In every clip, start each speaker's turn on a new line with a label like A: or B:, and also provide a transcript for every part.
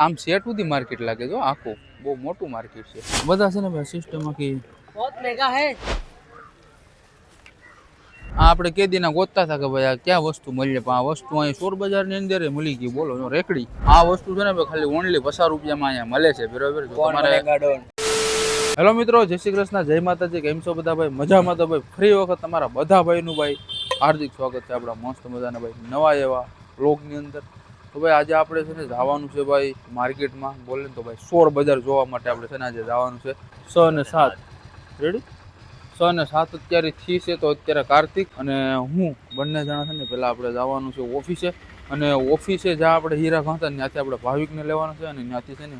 A: આમ સેટ સુધી માર્કેટ લાગે જો આખું બહુ મોટું માર્કેટ છે બધા છે ને ભાઈ સિસ્ટમ આખી
B: बहुत महंगा है।
A: આપણે કેદીના ગોતતા હતા કે ભાઈ આ ક્યાં વસ્તુ મળે પણ આ વસ્તુ અહીં સોર બજારની અંદર મળી ગઈ બોલો જો રેકડી આ વસ્તુ છે ને ભાઈ ખાલી ઓનલી 50 રૂપિયામાં અહીંયા મળે છે બરાબર જો તમારે હેલો મિત્રો જય શ્રી કૃષ્ણ જય માતાજી કેમ છો બધા ભાઈ મજામાં તો ભાઈ ફરી વખત તમારા બધા ભાઈનું ભાઈ હાર્દિક સ્વાગત છે આપણા મસ્ત મજાના ભાઈ નવા એવા વ્લોગની અંદર તો ભાઈ આજે આપણે છે ને જવાનું છે ભાઈ માર્કેટમાં બોલે તો ભાઈ સોર બજાર જોવા માટે આપણે છે ને આજે જવાનું છે 6 અને 7 રેડી 6 અને 7 અત્યારે થી છે તો અત્યારે કાર્તિક અને હું બંને જણા છે ને પહેલાં આપણે જવાનું છે ઓફિસે અને ઓફિસે જ્યાં આપણે હીરા ખાતા ત્યાંથી આપણે ભાવિકને લેવાનું છે અને ત્યાંથી છે ને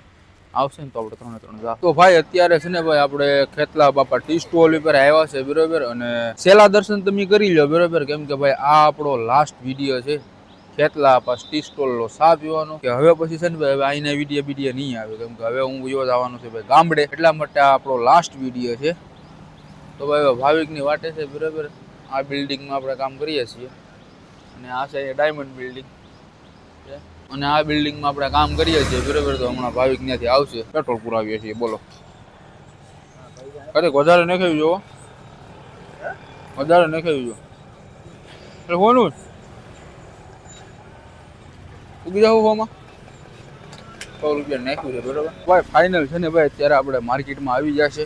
A: આવશે ને તો આપણે ત્રણે જા તો ભાઈ અત્યારે છે ને ભાઈ આપણે ખેતલા બાપા ટી સ્ટોલ ઉપર આવ્યા છે બરોબર અને છેલ્લા દર્શન તમે કરી લો બરોબર કેમ કે ભાઈ આ આપણો લાસ્ટ વિડીયો છે ખેતલા પાસ ટી સ્ટોલનો સા પીવાનો કે હવે પછી છે ને ભાઈ હવે અહીંના વિડીયો નહીં આવે કેમ કે હવે હું ગયો જવાનું છે ભાઈ ગામડે એટલા માટે આ આપણો લાસ્ટ વિડીયો છે તો ભાઈ ભાવિકની વાટે છે બરાબર આ બિલ્ડિંગમાં આપણે કામ કરીએ છીએ અને આ છે ડાયમંડ બિલ્ડિંગ છે અને આ બિલ્ડિંગમાં આપણે કામ કરીએ છીએ બરાબર તો હમણાં ભાવિક ત્યાંથી આવશે પેટ્રોલ પુરાવીએ છીએ બોલો અરે વધારે નાખાવી જો વધારે નાખાવી જો એટલે કોનું ઉગી જાવ હોમાં 100 રૂપિયા નાખ્યું છે બરાબર ભાઈ ફાઇનલ છે ને ભાઈ અત્યારે આપણે માર્કેટમાં આવી જશે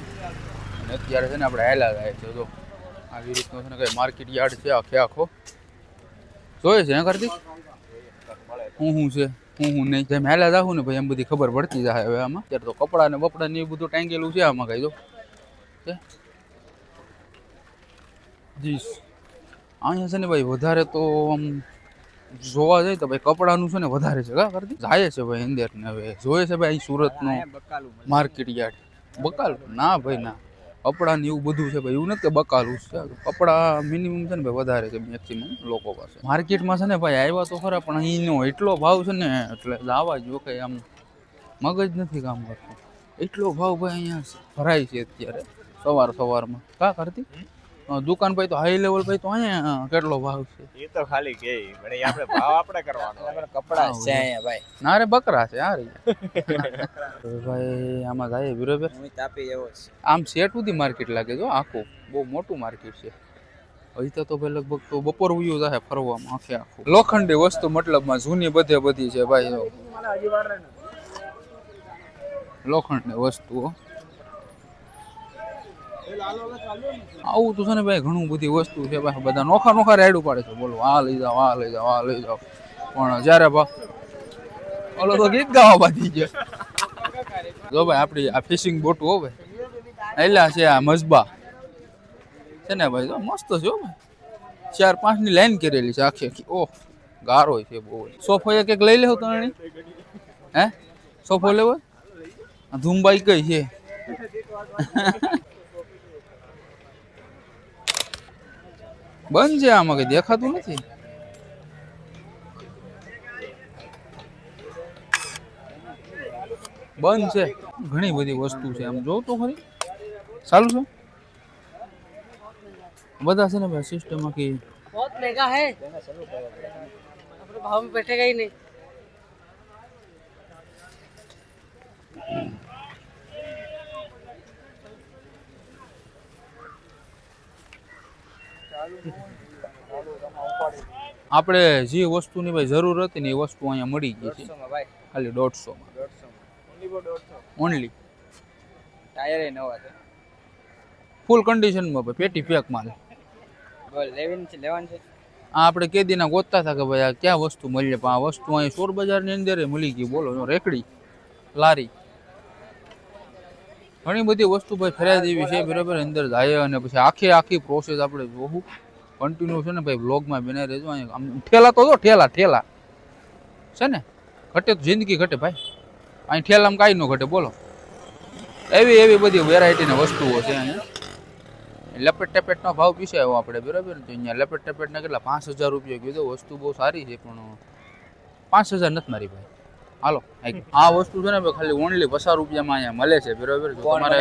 A: અને અત્યારે છે ને આપણે હેલા જાય છે જો આવી રીતનો છે ને કઈ માર્કેટ યાર્ડ છે આખો જોઈએ છે કરતી હું છે હું નહીં જેમ હેલા જાઉં ને ભાઈ એમ બધી ખબર પડતી જાય હવે આમાં અત્યારે તો કપડા ને બપડા ને એ બધું ટાંગેલું છે આમાં કઈ જો જી અહીંયા છે ને ભાઈ વધારે તો આમ જોવા જાય તો ભાઈ કપડાનું છે ને વધારે છે કા કરતી જાય છે ભાઈ અંદર ને હવે જોઈએ છે ભાઈ અહીં સુરતનો માર્કેટ યાર્ડ બકાલ ના ભાઈ ના કપડા ને એવું બધું છે ભાઈ એવું નથી કે બકાલું છે કપડા મિનિમમ છે ને ભાઈ વધારે છે મેક્સિમમ લોકો પાસે માર્કેટમાં છે ને ભાઈ આવ્યા તો ખરા પણ અહીંનો એટલો ભાવ છે ને એટલે લાવવા જો કઈ આમ મગજ નથી કામ કરતું એટલો ભાવ ભાઈ અહીંયા ભરાય છે અત્યારે સવારમાં કા કરતી દુકાન ભાઈ તો હાઈ લેવલ ભાઈ તો અહીંયા કેટલો ભાવ છે
C: એ તો ખાલી કે પણ આપણે ભાવ આપણે કરવાનો
B: कपड़ा છે અહીંયા ભાઈ
A: ના રે બકરા છે આ રહી ભાઈ આમાં જાય બરોબર
B: તાપી એવો છે
A: આમ સેટ સુધી માર્કેટ લાગે જો આખું બહુ મોટું માર્કેટ છે હજી તો ભાઈ લગભગ તો બપોર ઉયું જાય ફરવામાં આખું લોખંડી વસ્તુ મતલબમાં જૂની બધી છે ભાઈ લોખંડની વસ્તુઓ આવું તો છે ને ભાઈ ઘણું બધી વસ્તુ છે ભાઈ બધા નોખા રાયડું પાડે છે બોલો આ લઈ જાઓ આ લઈ જાઓ આ લઈ જાઓ પણ જ્યારે ઓલો તો ગીત ગાવા બાંધી ગયા જો ભાઈ આપણી આ ફિશિંગ બોટું હો ભાઈ એલા છે આ મજબા છે ને ભાઈ જો મસ્ત છે હો ભાઈ 4-5 ની લાઈન કરેલી છે આખી ઓહ ગારો છે બહુ સોફો એક લઈ લેવો તો હે સોફો લેવો ધૂમબાઈ કઈ છે બંધ છે આમાં કઈ દેખાતું નથી બંધ છે ઘણી બધી વસ્તુ છે આમ જોઉં તો ખરી ચાલુ છે બધા છે ને ભાઈ સિસ્ટમ આખી
B: बहुत महंगा है अपने भाव में बैठेगा ही नहीं
A: આપણે જે વસ્તુની ભાઈ જરૂર હતી ને એ વસ્તુ અહીંયા મળી ગઈ છે ખાલી 150 ઓનલી
B: ટાયર નવા છે
A: ફૂલ કન્ડિશનમાં ભાઈ પેટી પેક માલ
B: લેવાનું છે
A: આ આપણે કેદીના ગોતતા હતા કે ભાઈ આ ક્યાં વસ્તુ મળે પણ આ વસ્તુ અહીં સોર બજારની અંદર મળી ગઈ બોલો રેકડી લારી ઘણી બધી વસ્તુ ભાઈ ફરિયાદ એવી છે બરાબર અંદર જાય અને પછી આખી પ્રોસેસ આપણે જોવું કન્ટિન્યુ છે ને ભાઈ બ્લોગમાં બનાવી રહેજો અહીંયા આમ ઠેલા તો જો ઠેલા છે ને ઘટે તો જિંદગી ઘટે ભાઈ અહીં ઠેલામાં કાંઈ ન ઘટે બોલો એવી બધી વેરાયટીની વસ્તુઓ છે અહીંયા લપેટ ટેપેટનો ભાવ પીસે આવ્યો આપણે બરાબર તો અહીંયા લપેટ ટેપેટના કેટલા 5000 રૂપિયા કીધો વસ્તુ બહુ સારી છે પણ 5000 નથી મારી ભાઈ હાલો આ વસ્તુ છે ને ભાઈ ખાલી ઓનલી 50 રૂપિયામાં અહીંયા મળે છે બરાબર તમારે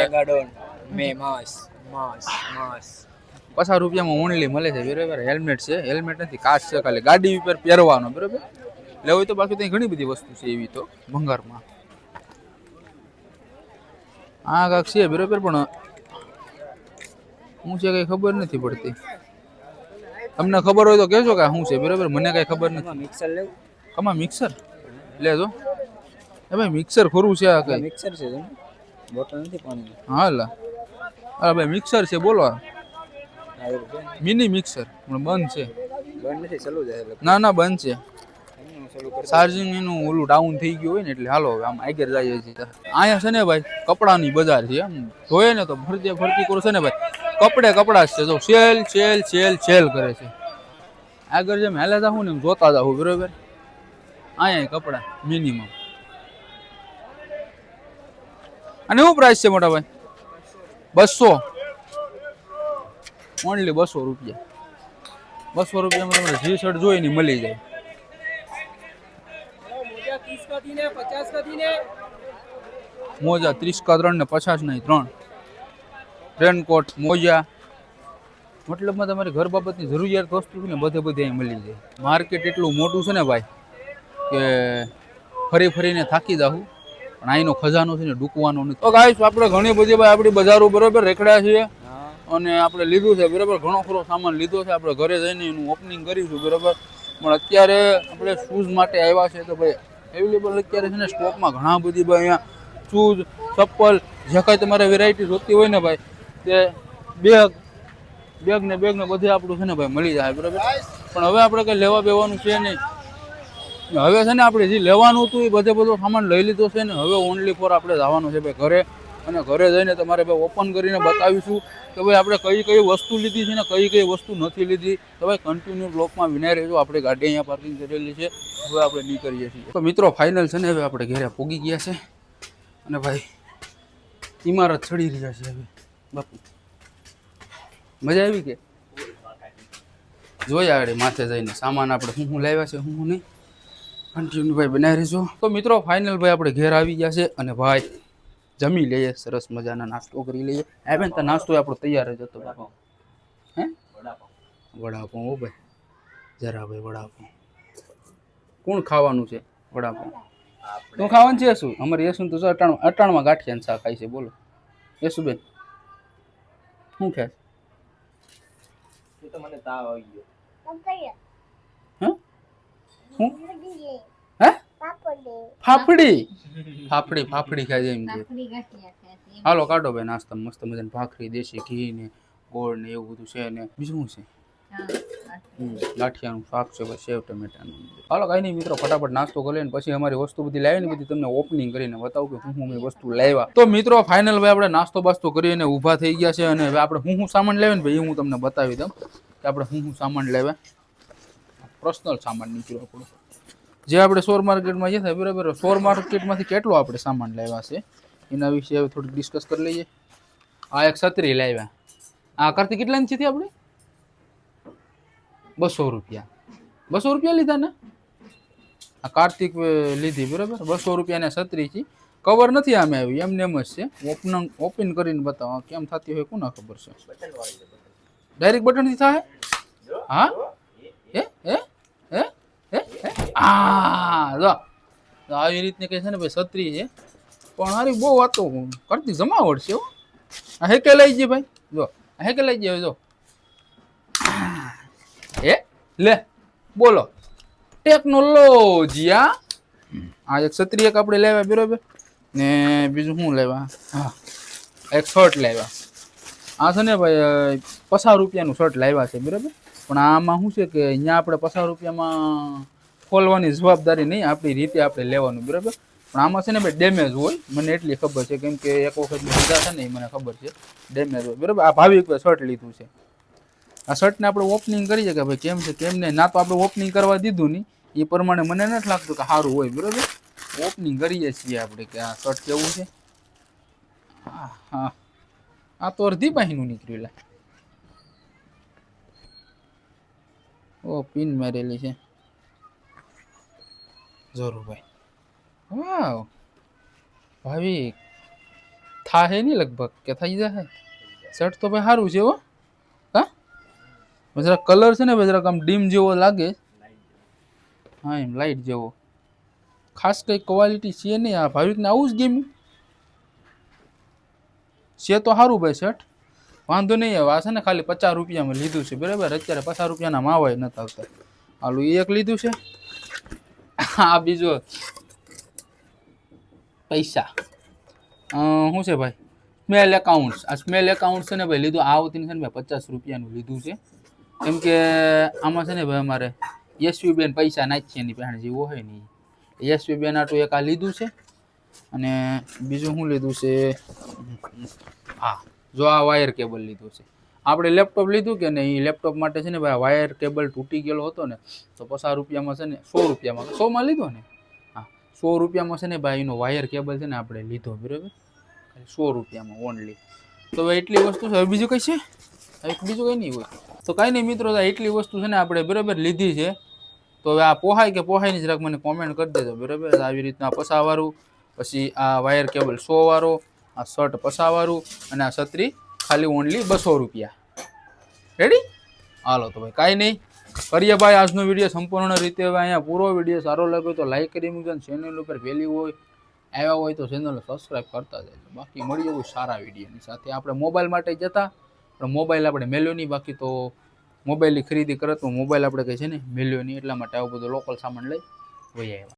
A: 50 રૂપિયામાં ઓનલી મળે છે બરાબર હેલ્મેટ છે હેલ્મેટ નથી કાચ છે ખાલી ગાડી ઉપર પહેરવાનો બરાબર લેવું તો બાકી ત્યાં ઘણી બધી વસ્તુ છે એવી તો ભંગારમાં આ કાંક છે બરાબર, પણ શું છે કઈ ખબર નથી પડતી. તમને ખબર હોય તો કહેજો કે શું છે બરાબર, મને કઈ ખબર નથી.
C: મિક્સર લેવું?
A: આમાં મિક્સર લેજો. એ ભાઈ મિક્સર ખરું છે આ કઈ?
C: મિક્સર છે બોટલ નથી પાણી.
A: હા લા, અરે ભાઈ મિક્સર છે બોલો. મિની મિક્સર પણ બંધ છે.
C: બંધ નથી, ચાલુ જાય.
A: ના ના બંધ છે. ચાર્જિંગ એનું ઓલું ડાઉન થઈ ગયું હોય ને એટલે હાલો આમ આગળ જઈએ છીએ. અહીંયા છે ને ભાઈ કપડાની બજાર છે. એમ જોઈએ ને તો ફરતી ફરતી કરો છે ને ભાઈ કપડા જ છે. જો સેલ સેલ સેલ સેલ કરે છે. આગળ જેમ હેલા જાઉં ને એમ જોતા જાઉં બરોબર. અહીંયા કપડા મિનિમમ. અને શું પ્રાઇસ છે મોટા ભાઈ? 200. ઓનલી 200 રૂપિયા. 200 રૂપિયામાં તમને જી શર્ટ જોઈએ ને મળી જાય. મોજા 30 का 3 ને 50 નહીં 3. રેનકોટ મોજા મતલબમાં તમારી ઘર બાબતની જરૂરિયાત વસ્તુ છે ને બધે અહીં મળી જાય. માર્કેટ એટલું મોટું છે ને ભાઈ કે ફરીને થાકી જાઉં, પણ અહીંનો ખજાનો છે ને ડૂકવાનો નથી. તો ગાઈસ આપણે ઘણી બધી ભાઈ આપણી બજારો બરોબર રેખડ્યા છીએ અને આપણે લીધું છે બરાબર. ઘણો ખરો સામાન લીધો છે. આપણે ઘરે જઈને એનું ઓપનિંગ કરીશું બરાબર. પણ અત્યારે આપણે શૂઝ માટે આવ્યા છે તો ભાઈ અવેલેબલ અત્યારે છે ને સ્ટોકમાં ઘણા બધી ભાઈ અહીંયા શૂઝ ચપ્પલ જે કાંઈ તમારે વેરાયટી જોતી હોય ને ભાઈ તે બેગ ને બધે આપણું છે ને ભાઈ મળી જાય બરાબર. પણ હવે આપણે કંઈ લેવા બેવાનું છે નહીં. હવે છે ને આપણે જે લેવાનું હતું એ બધો સામાન લઈ લીધો છે ને હવે ઓનલી ફોર આપણે જવાનું છે ભાઈ ઘરે. અને ઘરે જઈને તમારે ભાઈ ઓપન કરીને બતાવીશું કે ભાઈ આપણે કઈ વસ્તુ લીધી છે ને કઈ વસ્તુ નથી લીધી. તો ભાઈ કન્ટિન્યુ બ્લોકમાં વિનાઈ રહેજો. આપણે ગાડી અહીંયા પાર્કિંગ કરેલી છે. હવે આપણે નીકળીએ છીએ. તો મિત્રો ફાઇનલ છે ને હવે આપણે ઘરે પોગી ગયા છે અને ભાઈ ઇમારત ચડી રહ્યા છે હવે. બાપુ મજા આવી કે જોયા આગળ માથે જઈને સામાન આપણે શું લાવ્યા છે શું નહીં. કન્ટિન્યુ ભાઈ બનાવી રહેજો. તો મિત્રો ફાઇનલ ભાઈ આપણે ઘેર આવી ગયા છે અને ભાઈ જમી લઈએ, સરસ મજાના નાસ્તો કરી લઈએ. આ બેન તો નાસ્તો આપણો તૈયાર જ હતો. હે વડાપાઉં હો ભાઈ, જરા ભાઈ વડાપાઉં. કોણ ખાવાનું છે વડાપાઉં? તું ખાવાનું છે શું? અમારે યશું તો અટાણમાં ગાંઠિયાનું શાક ખાય છે. બોલો યશું બેન શું ખાય?
C: તો મને તાવ આવી ગયો.
A: ફાફડી ખાય છે એમ કે. હાલો કાઢો ભાઈ નાસ્તા મસ્ત મજાની ભાખરી દેશી ઘી ને ગોળ ને એવું બધું છે ને બીજું શું છે? ગાંઠિયાનું શાક છે ભાઈ, સેવ ટમેટાનું. હાલો કાંઈ નહીં મિત્રો ફટાફટ નાસ્તો કરી લઈને પછી અમારી વસ્તુ બધી લાવી ને બધી તમને ઓપનિંગ કરીને બતાવું કે હું મેં વસ્તુ લાવ્યા. તો મિત્રો ફાઇનલ ભાઈ આપણે નાસ્તો બાસ્તો કરીને ઊભા થઈ ગયા છે અને હવે આપણે હું સામાન લાવ્યા ને ભાઈ એ હું તમને બતાવી દઉં કે આપણે હું સામાન લાવ્યા. પર્સનલ સામાન નીકળ્યો આપણો જે આપણે સોર માર્કેટમાં જતા બરાબર. સોર માર્કેટમાંથી કેટલો આપણે સામાન લાવ્યા છે એના વિશે હવે થોડીક ડિસ્કસ કરી લઈએ. આ એક છત્રી લાવ્યા. આ કરતી કેટલાની છે આપણે? 200 રૂપિયા. 200 રૂપિયા લીધા ને? આ કાર્તિક લીધી બરાબર. 200 રૂપિયાની છત્રી છે. કવર નથી આમે આવી, એમને એમ જ છે. ઓપન કરીને બતાવો કેમ થતી હોય કોને ખબર છે. ડાયરેક્ટ બટનથી થાય? હા જો આવી રીતની કઈ છે ને ભાઈ છત્રી છે પણ હારી બહુ વાતો કરતી જમાવટ છે. આ હેકે લઈ જઈએ ભાઈ, જો હેકે લઈ જાય. જો લે બોલો ટેકનોલોજી. આ એક છત્રી એક આપણે લેવા બરાબર ને બીજું શું લેવા? હા એક શર્ટ લેવા. આ છે ને ભાઈ 50 રૂપિયાનું શર્ટ લાવ્યા છે બરાબર. પણ આમાં શું છે કે અહીંયા આપણે 50 રૂપિયામાં ખોલવાની જવાબદારી નહીં, આપણી રીતે આપણે લેવાનું બરાબર. પણ આમાં છે ને ભાઈ ડેમેજ હોય મને એટલી ખબર છે કેમ કે એક વખત લીધા છે ને એ મને ખબર છે ડેમેજ હોય બરાબર. આ ભાવિક શર્ટ લીધું છે. આ શર્ટને આપણે ઓપનિંગ કરીએ કે ભાઈ કેમ છે કેમ નહીં. ના તો આપણે ઓપનિંગ કરવા દીધું નહીં એ પ્રમાણે મને નથી લાગતું કે સારું હોય બરાબર. ઓપનિંગ કરીએ છીએ આપણે કે આ શર્ટ કેવું છે. હા આ તો અડધી પાહીનું નીકળ્યું. ઓ પિન મારેલી છે જરૂર ભાઈ. વાવ ભાવિક થાહે નહીં લગભગ કે થઈ જાય. શર્ટ તો ભાઈ સારું છે હો. હા જરા કલર છે ને ભાઈ જરાક આમ ડીમ જેવો લાગે. હા એમ લાઇટ જેવો. ખાસ કંઈ ક્વોલિટી છે નહીં. આ ભાવિકને આવું જ ગેમ્યું. છે તો સારું ભાઈ શર્ટ, વાંધો નહીં. હવે આ છે ને ખાલી 50 રૂપિયામાં લીધું છે બરાબર. અત્યારે 50 રૂપિયાના માવાય નથી આવતા. હાલું એક લીધું છે. આ બીજો પૈસા શું છે ભાઈ, સ્મેલ એકાઉન્ટ્સ. આ સ્મેલ એકાઉન્ટ છે ને ભાઈ લીધું આ વખતે છે ને ભાઈ 50 રૂપિયાનું લીધું છે. કેમ કે આમાં છે ને ભાઈ અમારે યશવી બેન પૈસા નાખીએ એની પહેણ જેવો હોય નહીં. યશવી બેન આટલું એક આ લીધું છે. અને બીજું શું લીધું છે, હા જો આ વાયર કેબલ લીધું છે. આપણે લેપટોપ લીધું કે ને, એ લેપટોપ માટે છે ને ભાઈ વાયર કેબલ તૂટી ગયેલો હતો ને, તો 50 રૂપિયામાં છે ને 100 રૂપિયામાં 100માં લીધો ને, હા 100 રૂપિયામાં છે ને ભાઈ એનો વાયર કેબલ છે ને આપણે લીધો બરાબર, 100 રૂપિયામાં ઓનલી. તો ભાઈ એટલી વસ્તુ છે. હવે બીજું કઈ છે? બીજું કંઈ નહીં હોય તો કાંઈ નહીં મિત્રો. એટલી વસ્તુ છે ને આપણે બરાબર લીધી છે. તો હવે આ પોહાય કે પોહાય નહીં જરાક મને કોમેન્ટ કરી દેજો બરાબર. આવી રીતના પસાવાળું, પછી આ વાયર કેબલ 100 વાળો, આ શર્ટ પસાવાળું, અને આ છત્રી ખાલી ઓનલી 200 રૂપિયા. રેડી? હાલો તો ભાઈ કાંઈ નહીં કરીએ ભાઈ આજનો વિડીયો સંપૂર્ણ રીતે હવે અહીંયા પૂરો. વિડીયો સારો લાગ્યો તો લાઈક કરી મૂકજો. ચેનલ ઉપર પહેલી હોય આવ્યા હોય તો ચેનલને સબસ્ક્રાઈબ કરતા જાય. બાકી મળીએ એવું સારા વિડીયોની સાથે. આપણે મોબાઈલ માટે જતા પણ મોબાઈલ આપણે મેલ્યો નહીં. બાકી તો મોબાઈલની ખરીદી કરત તો મોબાઈલ આપણે કહે છે ને મેલ્યો નહીં, એટલા માટે આવું બધું લોકલ સામાન લઈ વહી આવ્યા.